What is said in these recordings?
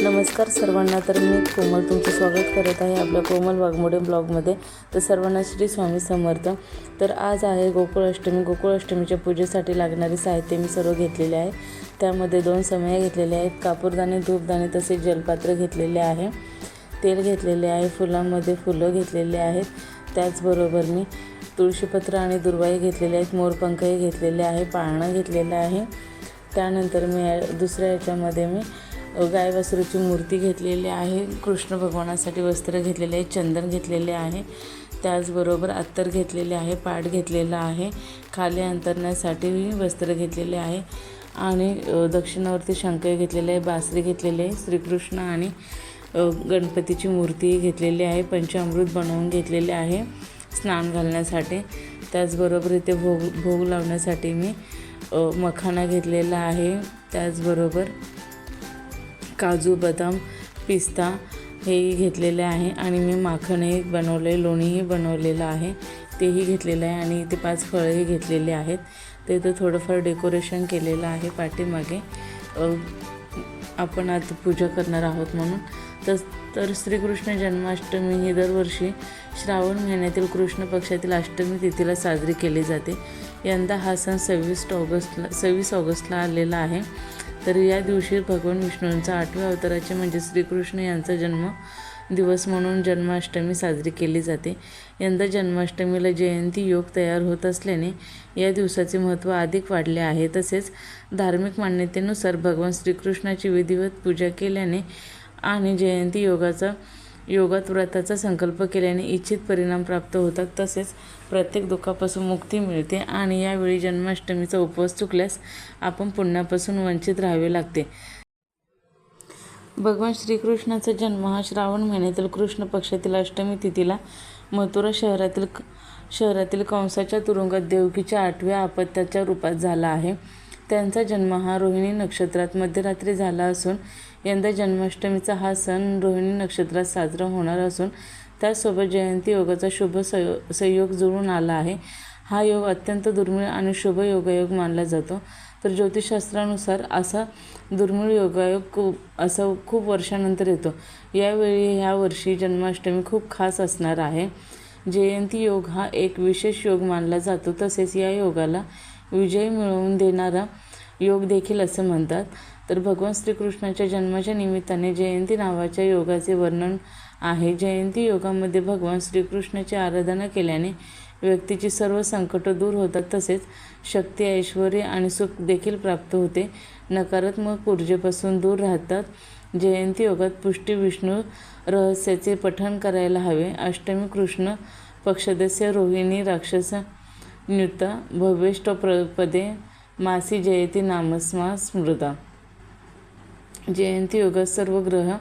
नमस्कार सर्वांना. तर मी कोमल तुमचं स्वागत करत आहे आपल्या कोमल वाघमोडे ब्लॉगमध्ये. तर सर्वांना श्री स्वामी समर्थ. तर आज आहे गोकुळाष्टमी. गोकुळाष्टमीच्या पूजेसाठी लागणारे साहित्य मी सर्व घेतलेले आहे. त्यामध्ये 2 समया घेतलेल्या आहेत, कापूरदाणे, धूपदाणे तसेच जलपात्र घेतलेले आहे, तेल घेतलेले आहे, फुलांमध्ये फुलं घेतलेले आहेत. त्याचबरोबर मी तुळशीपत्र आणि दुर्वाही घेतलेले आहेत, मोरपंखही घेतलेले आहे, पाळणं घेतलेलं आहे. त्यानंतर मी दुसऱ्या याच्यामध्ये मी गाय वासरूची मूर्ती घेतलेली आहे, कृष्ण भगवानासाठी वस्त्र घेतलेले आहे, चंदन घेतलेले आहे, त्याचबरोबर अत्तर घेतलेले आहे, पाट घेतलेला आहे, खाली अंतरण्यासाठी वस्त्र घेतलेले आहे आणि दक्षिणावरती शंख घेतलेले आहे, बासरी घेतलेली आहे, श्रीकृष्ण आणि गणपतीची मूर्ती घेतलेली आहे, पंचामृत बनवून घेतलेले आहे स्नान घालण्यासाठी. त्याचबरोबर इथे भोग लावण्यासाठी मी मखाना घेतलेला आहे, त्याचबरोबर काजू, बदाम, पिस्ता हेही घेतलेले आहे आणि मी माखणही बनवले, लोणीही बनवलेलं आहे तेही घेतलेलं आहे आणि इथे 5 फळंही घेतलेले आहेत. ते तर थोडंफार डेकोरेशन केलेलं आहे पाठीमागे, आपण आता पूजा करणार आहोत म्हणून. तर श्रीकृष्ण जन्माष्टमी ही दरवर्षी श्रावण महिन्यातील कृष्ण पक्षातील अष्टमी तिथीला साजरी केली जाते. यंदा हा सण 26 ऑगस्टला आलेला आहे. तर या दिवशी भगवान विष्णूंचा 8व्या अवताराचे म्हणजे श्रीकृष्ण यांचा जन्म दिवस म्हणून जन्माष्टमी साजरी केली जाते. यंदा जन्माष्टमीला जयंती योग तयार होत असल्याने या दिवसाचे महत्त्व अधिक वाढले आहे. तसेच धार्मिक मान्यतेनुसार भगवान श्रीकृष्णाची विधिवत पूजा केल्याने आणि जयंती योगात व्रताचा संकल्प केल्याने इच्छित परिणाम प्राप्त होतात. तसेच प्रत्येक दुःखापासून मुक्ती मिळते आणि यावेळी जन्माष्टमीचा उपवास चुकल्यास आपण पुण्यापासून वंचित राहावे लागते. भगवान श्रीकृष्णाचा जन्म हा श्रावण महिन्यातील कृष्ण पक्षातील अष्टमी तिथीला मथुरा शहरातील कंसाच्या तुरुंगात देवकीच्या 8व्या अपत्याच्या रूपात झाला आहे. त्यांचा जन्म हा रोहिणी नक्षत्रात मध्यरात्री झाला असून यंदा जन्माष्टमीचा हा सण रोहिणी नक्षत्रात साजरा होणार असून त्याचसोबत जयंती योगाचा शुभ संयोग जुळून आला आहे. हा योग अत्यंत दुर्मिळ आणि शुभ योगायोग मानला जातो. तर ज्योतिषशास्त्रानुसार असा दुर्मिळ योगायोग खूप वर्षानंतर येतो. ह्या वर्षी जन्माष्टमी खूप खास असणार आहे. जयंती योग हा एक विशेष योग मानला जातो. तसेच या योगाला विजय मिळवून देणारा योग देखील असे म्हणतात. तर भगवान श्रीकृष्णाच्या जन्माच्या निमित्ताने जयंती नावाच्या योगाचे वर्णन आहे. जयंती योगामध्ये भगवान श्रीकृष्णाची आराधना केल्याने व्यक्तीची सर्व संकट दूर होतात. तसेच शक्ती, ऐश्वर्य आणि सुख देखील प्राप्त होते. नकारात्मक ऊर्जेपासून दूर राहतात. जयंती योगात पुष्टी विष्णू रहस्याचे पठण करायला हवे. अष्टमी कृष्ण पक्षदस्य रोहिणी राक्षस न्यूता भवेष्टपदे मासी जयती नामस्मा स्मृता. जयंती योगात सर्व ग्रह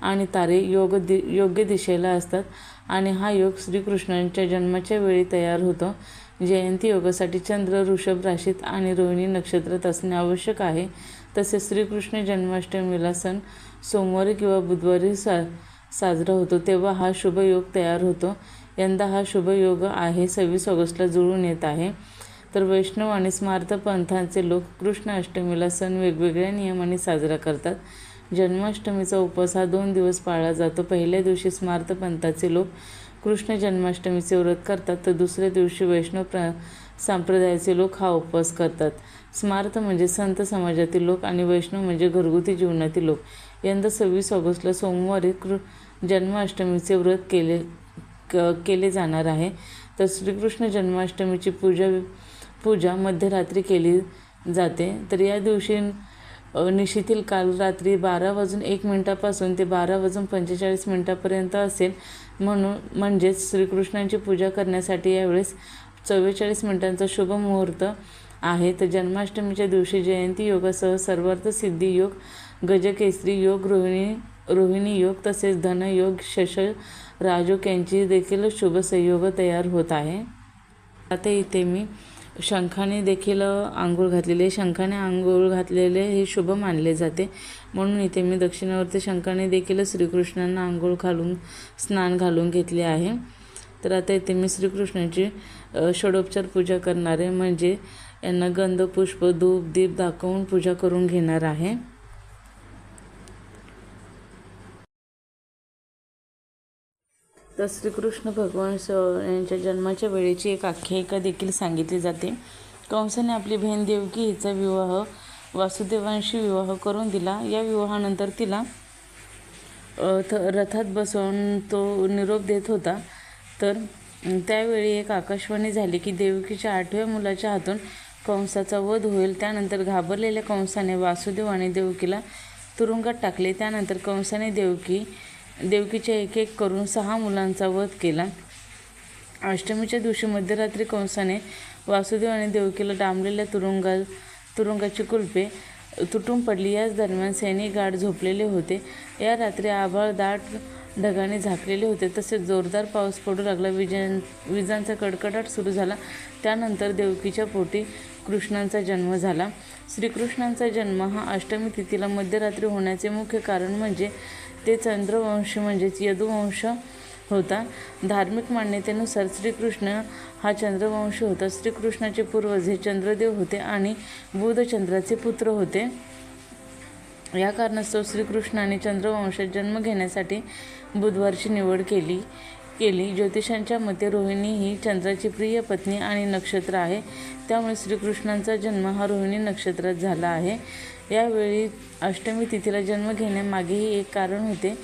आणि तारे योग्य दिशेला असतात आणि हा योग श्रीकृष्णांच्या जन्माच्या वेळी तयार होतो. जयंती योगासाठी चंद्र वृषभ राशीत आणि रोहिणी नक्षत्रात असणे आवश्यक आहे. तसेच श्रीकृष्ण जन्माष्टमीला सण सोमवारी किंवा बुधवारी साजरा होतो, तेव्हा हा शुभ योग तयार होतो. यंदा हा शुभ योग आहे 26 ऑगस्टला जुळून येत आहे. तर वैष्णव आणि स्मार्त पंथांचे लोक कृष्ण अष्टमीला सण वेगवेगळ्या नियमांनी साजरा करतात. जन्माष्टमीचा उपवास हा 2 दिवस पाळला जातो. पहिल्या दिवशी स्मार्त पंथाचे लोक कृष्ण जन्माष्टमीचे व्रत करतात, तर दुसऱ्या दिवशी वैष्णव संप्रदायाचे लोक हा उपवास करतात. स्मार्त म्हणजे संत समाजातील लोक आणि वैष्णव म्हणजे घरगुती जीवनातील लोक. यंदा 26 ऑगस्टला सोमवारी जन्माष्टमीचे व्रत केले जाणार आहे. तर श्रीकृष्ण जन्माष्टमीची पूजा मध्यरात्री केली जाते. तर या दिवशी निशीथील काल रात्री 12:01 ते 12:45 असेल. म्हणजेच श्रीकृष्णांची पूजा करण्यासाठी यावेळेस 44 मिनिटांचा शुभ मुहूर्त आहे. तर जन्माष्टमीच्या दिवशी जयंती योगासह सर्वार्थ सिद्धी योग, गजकेसरी योग, रोहिणी योग तसेच धनयोग, शश राजयोग यांची देखील शुभ संयोग तयार होत आहे. आता इथे मी शंखाने देखील आंघोळ घातलेले. शंखाने आंघोळ घातलेले हे शुभ मानले जाते, म्हणून इथे मी दक्षिणावरती शंखाने देखील श्रीकृष्णांना आंघोळ घालून स्नान घालून घेतले आहे. तर आता इथे मी श्रीकृष्णाची षडोपचार पूजा करणार आहे, म्हणजे यांना गंध, पुष्प, धूप, दीप दाखवून पूजा करून घेणार आहे. तर श्रीकृष्ण भगवान यांच्या जन्माच्या वेळेची एक आख्यायिका देखील सांगितली जाते. कंसाने आपली बहीण देवकी हिचा विवाह वासुदेवांशी विवाह करून दिला. या विवाहानंतर तिला रथात बसवून तो निरोप देत होता. तर त्यावेळी एक आकाशवाणी झाली की देवकीच्या 8व्या मुलाच्या हातून कंसाचा वध होईल. त्यानंतर घाबरलेल्या कंसाने वासुदेव आणि देवकीला तुरुंगात टाकले. त्यानंतर कंसाने देवकीच्या एक करून 6 मुलांचा वध केला. अष्टमीच्या दिवशी मध्यरात्री कंसाने वासुदेव आणि देवकीला डांबलेल्या तुरुंगाची कुलपे तुटून पडली. याच दरम्यान सैनिक गाढ झोपलेले होते. या रात्री आभाळ दाट ढगाने झाकलेले होते. तसेच जोरदार पाऊस पडू लागला. विजांचा कडकडाट सुरू झाला. त्यानंतर देवकीच्या पोटी कृष्णांचा जन्म झाला. श्रीकृष्णांचा जन्म हा अष्टमी तिथीला मध्यरात्री होण्याचे मुख्य कारण म्हणजे ते चंद्रवंशी म्हणजेच यदुवंश होता. धार्मिक मान्यतेनुसार श्रीकृष्ण हा चंद्रवंशी होता. श्रीकृष्णाचे पूर्वज हे चंद्रदेव होते आणि बुध चंद्राचे पुत्र होते. या कारणास्तव श्रीकृष्णाने चंद्रवंशात जन्म घेण्यासाठी बुधवारची निवड केली. ज्योतिषांच्या मते रोहिणी ही चंद्राची प्रिय पत्नी आणि नक्षत्र आहे. त्यामुळे श्रीकृष्णांचा जन्म हा रोहिणी नक्षत्रात झाला आहे. यावेळी अष्टमी तिथीला जन्म घेण्यामागेही एक कारण होते.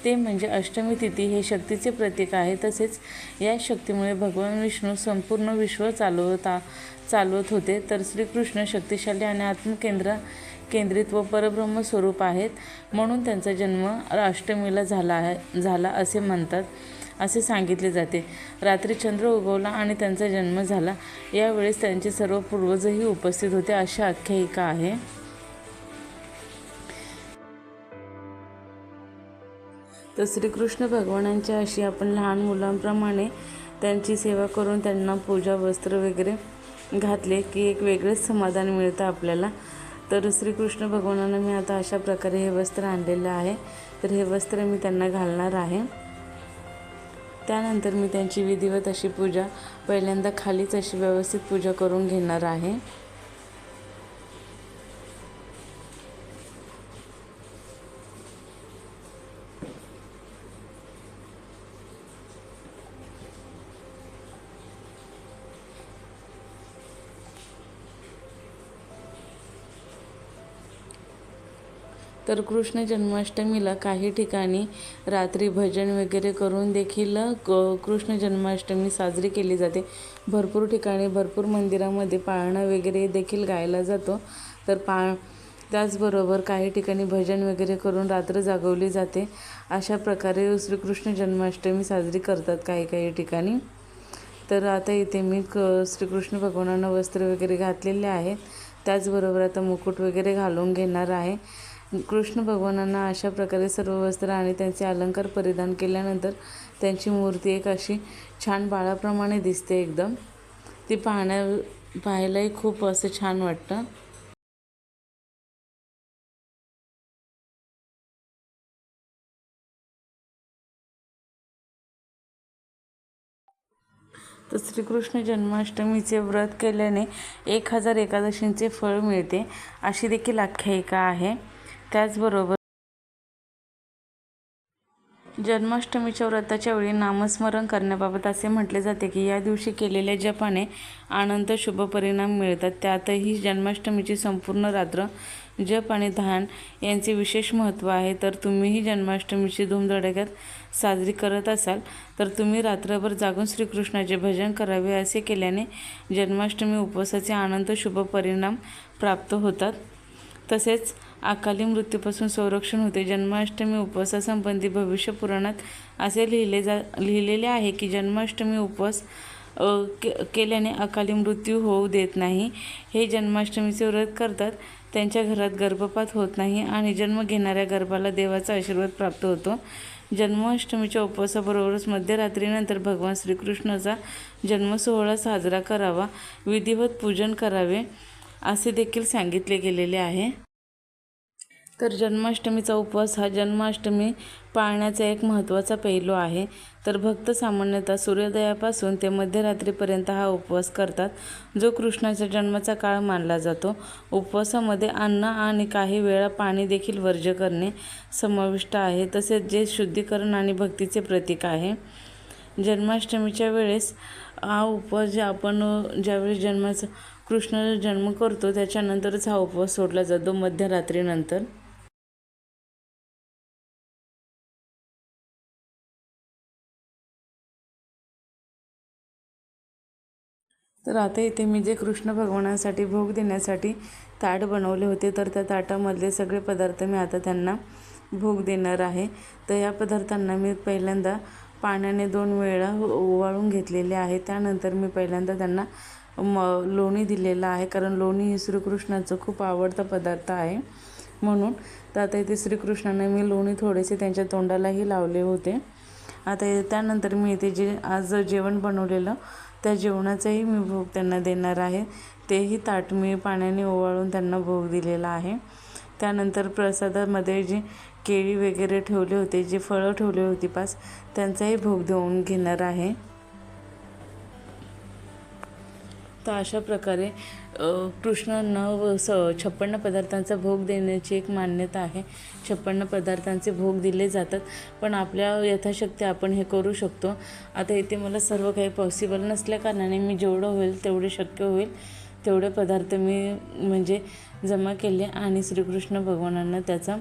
ते म्हणजे अष्टमी तिथी हे शक्तीचे प्रतीक आहे. तसेच या शक्तीमुळे भगवान विष्णू संपूर्ण विश्व चालवत होते. तर श्रीकृष्ण शक्तिशाली आणि आत्मकेंद्रित व परब्रह्म स्वरूप आहेत. म्हणून त्यांचा जन्म अष्टमीला झाला असे सांगितले जाते. रात्री चंद्र उगवला आणि त्यांचा जन्म झाला. यावेळेस त्यांचे सर्व पूर्वजही उपस्थित होते अशी आख्यायिका आहे. तर श्रीकृष्ण भगवानांच्या अशी आपण लहान मुलांप्रमाणे त्यांची सेवा करून त्यांना पूजा वस्त्र वगैरे घातले की एक वेगळेच समाधान मिळतं आपल्याला. तर श्रीकृष्ण भगवानांना मी आता अशा प्रकारे हे वस्त्र आणलेलं आहे. तर हे वस्त्र मी त्यांना घालणार आहे. त्यानंतर मी त्यांची विधिवत अशी पूजा पहिल्यांदा खालीच अशी व्यवस्थित पूजा करून घेणार आहे. तर कृष्ण जन्माष्टमीला काही ठिकाणी रात्री भजन वगैरे करून देखील कृष्ण जन्माष्टमी साजरी केली जाते. भरपूर ठिकाणी भरपूर मंदिरामध्ये पाळणा वगैरे देखील गायला जातो. तर त्याचबरोबर काही ठिकाणी भजन वगैरे करून रात्र जागवली जाते. अशा प्रकारे श्रीकृष्ण जन्माष्टमी साजरी करतात काही ठिकाणी. तर आता इथे मी श्रीकृष्ण भगवानांना वस्त्र वगैरे घातलेले आहेत. त्याचबरोबर आता मुकुट वगैरे घालून घेणार आहे. कृष्ण भगवानांना अशा प्रकारे सर्व वस्त्र आणि त्यांचे अलंकार परिधान केल्यानंतर त्यांची मूर्ती एक अशी छान बाळाप्रमाणे दिसते एकदम. ती पाहायलाही खूप असं छान वाटतं. तर श्रीकृष्ण जन्माष्टमीचे व्रत केल्याने 1000 एकादशींचे फळ मिळते अशी देखील आख्यायिका आहे. त्याचबरोबर जन्माष्टमीच्या व्रताच्या वेळी नामस्मरण करण्याबाबत असे म्हटले जाते की या दिवशी केलेल्या जपाने अनंत शुभ परिणाम मिळतात. त्यातही जन्माष्टमीची संपूर्ण रात्र जप आणि ध्यान यांचे विशेष महत्त्व आहे. तर तुम्हीही जन्माष्टमीची धूमधडाक्यात साजरी करत असाल तर तुम्ही रात्रभर जागून श्रीकृष्णाचे भजन करावे. असे केल्याने जन्माष्टमी उपवासाचे अनंत शुभ परिणाम प्राप्त होतात. तसेच अकाली मृत्यूपासून संरक्षण होते. जन्माष्टमी उपवासासंबंधी भविष्य पुराणात असे लिहिलेले आहे की जन्माष्टमी उपवास केल्याने अकाली मृत्यू होऊ देत नाही. हे जन्माष्टमीचे व्रत करतात त्यांच्या घरात गर्भपात होत नाही आणि जन्म घेणाऱ्या गर्भाला देवाचा आशीर्वाद प्राप्त होतो. जन्माष्टमीच्या उपवासाबरोबरच मध्यरात्रीनंतर भगवान श्रीकृष्णाचा जन्मसोहळा साजरा करावा, विधिवत पूजन करावे असे देखील सांगितले गेलेले आहे. तर जन्माष्टमीचा उपवास हा जन्माष्टमी पाळण्याचा एक महत्त्वाचा पैलू आहे. तर भक्त सामान्यतः सूर्योदयापासून ते मध्यरात्रीपर्यंत हा उपवास करतात, जो कृष्णाच्या जन्माचा काळ मानला जातो. उपवासामध्ये अन्न आणि काही वेळा पाणी देखील वर्ज्य करणे समाविष्ट आहे. तसेच जे शुद्धीकरण आणि भक्तीचे प्रतीक आहे. जन्माष्टमीच्या वेळेस हा उपवास जे आपण ज्यावेळेस कृष्ण जन्म करतो त्याच्यानंतरच हा उपवास सोडला जातो मध्यरात्रीनंतर. तर आता इथे मी जे कृष्ण भगवानासाठी भोग देण्यासाठी ताट बनवले होते, तर त्या ताटामधले सगळे पदार्थ मी आता त्यांना भोग देणार आहे. तर या पदार्थांना मी पहिल्यांदा पाण्याने 2 वेळा ओवाळून घेतलेले आहे. त्यानंतर मी पहिल्यांदा त्यांना लोणी दिलेलं आहे, कारण लोणी ही श्रीकृष्णाचं खूप आवडता पदार्थ आहे म्हणून. तर आता इथे श्रीकृष्णांना मी लोणी थोडेसे त्यांच्या तोंडालाही लावले होते. आता त्यानंतर मी इथे जे आज जेवण बनवलेलं त्या जेवणाचाही मी भोग त्यांना देणार आहे. तेही ताट मी पाण्याने ओवाळून त्यांना भोग दिलेला आहे. त्यानंतर प्रसादामध्ये जी केळी वगैरे ठेवले होते, जे फळं ठेवली होती 5, त्यांचाही भोग देऊन घेणार आहे. तर अशा प्रकारे कृष्णांना 56 पदार्थांचा भोग देण्याची एक मान्यता आहे. 56 पदार्थांचे भोग दिले जातात, पण आपल्या यथाशक्ती आपण हे करू शकतो. आता इथे मला सर्व काही पॉसिबल नसल्याकारणाने मी जेवढं होईल तेवढे शक्य होईल तेवढे पदार्थ मी म्हणजे जमा केले आणि श्रीकृष्ण भगवानांना त्याचा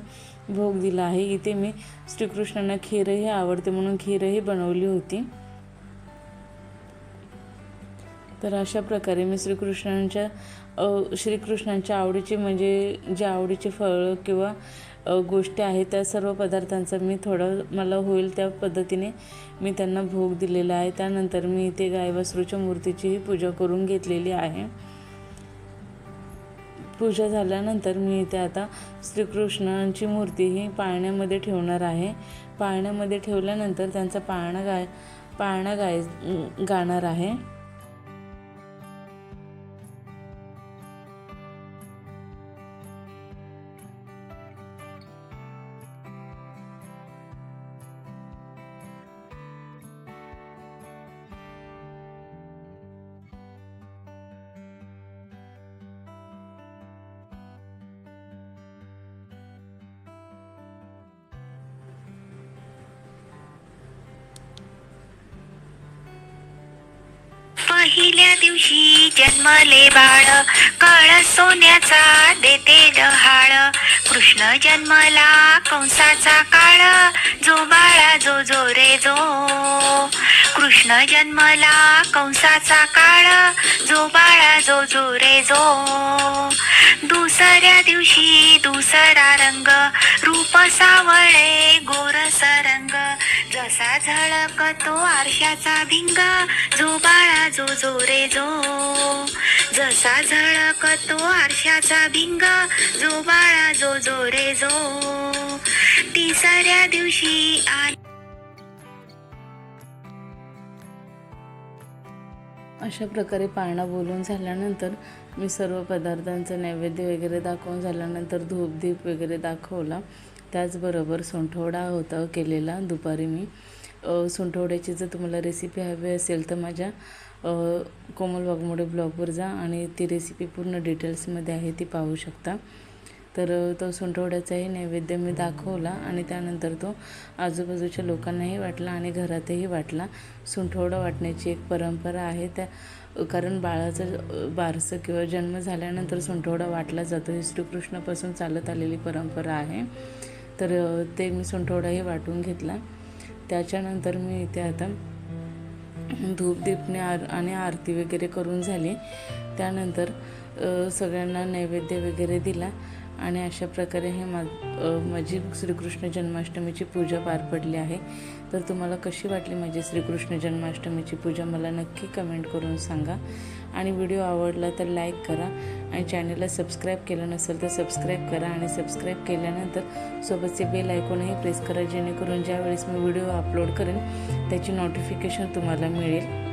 भोग दिला आहे. इथे मी श्रीकृष्णांना खीरही आवडते म्हणून खीरही बनवली होती. तर अशा प्रकारे मी श्रीकृष्णांच्या आवडीचे म्हणजे जे आवडीचे फळं किंवा गोष्टी आहेत त्या सर्व पदार्थांचा मी थोडं मला होईल त्या पद्धतीने मी त्यांना भोग दिलेला आहे. त्यानंतर मी इथे गायवासरूच्या मूर्तीचीही पूजा करून घेतलेली आहे. पूजा झाल्यानंतर मी इथे आता श्रीकृष्णांची मूर्ती ही पाळण्यामध्ये ठेवणार आहे. पाळण्यामध्ये ठेवल्यानंतर त्यांचा पाळणा गाणार आहे. पहिल्या दिवशी जन्मले बाळ, काळ सोन्याचा देते डहाळ. कृष्ण जन्मला कंसाचा काळ, जो बाळा जो जो रे जो. कृष्ण जन्मला कंसाचा काळ, जो बाळा जो जो रे जो. दुसऱ्या दिवशी दुसरा रंग, रूप सावळे गोरस रंग. जसा झळकतो आरशाचा भिंग, जो बाळा जो जो रे जो. जसा झळकतो आरशाचा भिंग, जो बाळा जो जो रे जो. तिसऱ्या दिवशी अशा प्रकारे पाळणा बोलून झाल्यानंतर मी सर्व पदार्थांचं नैवेद्य वगैरे दाखवून झाल्यानंतर धूपदीप वगैरे दाखवला. त्याचबरोबर सुंठवडा होता केलेला दुपारी मी. सुंठवड्याची जर तुम्हाला रेसिपी हवी असेल तर माझ्या कोमल वाघमोडे ब्लॉगवर जा आणि ती रेसिपी पूर्ण डिटेल्समध्ये आहे, ती पाहू शकता. तर तो सुंठवड्याचाही नैवेद्य मी दाखवला आणि त्यानंतर तो आजूबाजूच्या लोकांनाही वाटला आणि घरातही वाटला. सुंठवडा वाटण्याची एक परंपरा आहे, त्या कारण बाळाचं बारसं किंवा जन्म झाल्यानंतर सुंठवडा वाटला जातो. ही श्रीकृष्णापासून चालत आलेली परंपरा आहे. तर ते मी सुंठवडाही वाटून घेतला. त्याच्यानंतर मी इथे आता धूपदीपने आणि आरती वगैरे करून झाली. त्यानंतर सगळ्यांना नैवेद्य वगैरे दिला आणि अशा प्रकारे हे माझी श्रीकृष्ण जन्माष्टमीची पूजा पार पडली आहे. तर तुम्हाला कशी वाटली माझी श्रीकृष्ण जन्माष्टमीची पूजा मला नक्की कमेंट करून सांगा. आणि व्हिडिओ आवडला तर लाईक करा आणि चॅनलला सबस्क्राईब केलं नसेल तर सबस्क्राईब करा आणि सबस्क्राईब केल्यानंतर सोबतचे बेल आयकॉनही प्रेस करा, जेणेकरून ज्यावेळेस मी व्हिडिओ अपलोड करेन त्याची नोटिफिकेशन तुम्हाला मिळेल.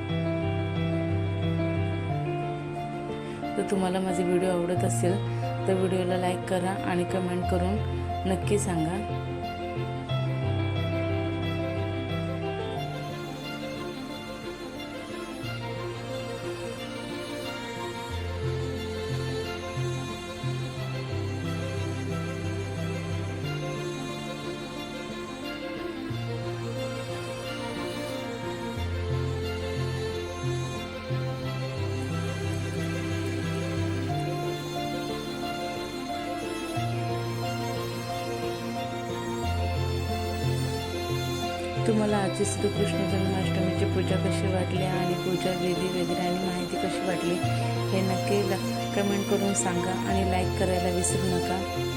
तर तुम्हाला माझे व्हिडिओ आवडत असेल तर व्हिडिओला लाईक करा आणि कमेंट करून नक्की सांगा. तुम्हाला आजची श्रीकृष्ण जन्माष्टमीची पूजा कशी वाटली आणि पूजा विधी वगैरे आणि माहिती कशी वाटली हे नक्की कमेंट करून सांगा आणि लाईक करायला विसरू नका.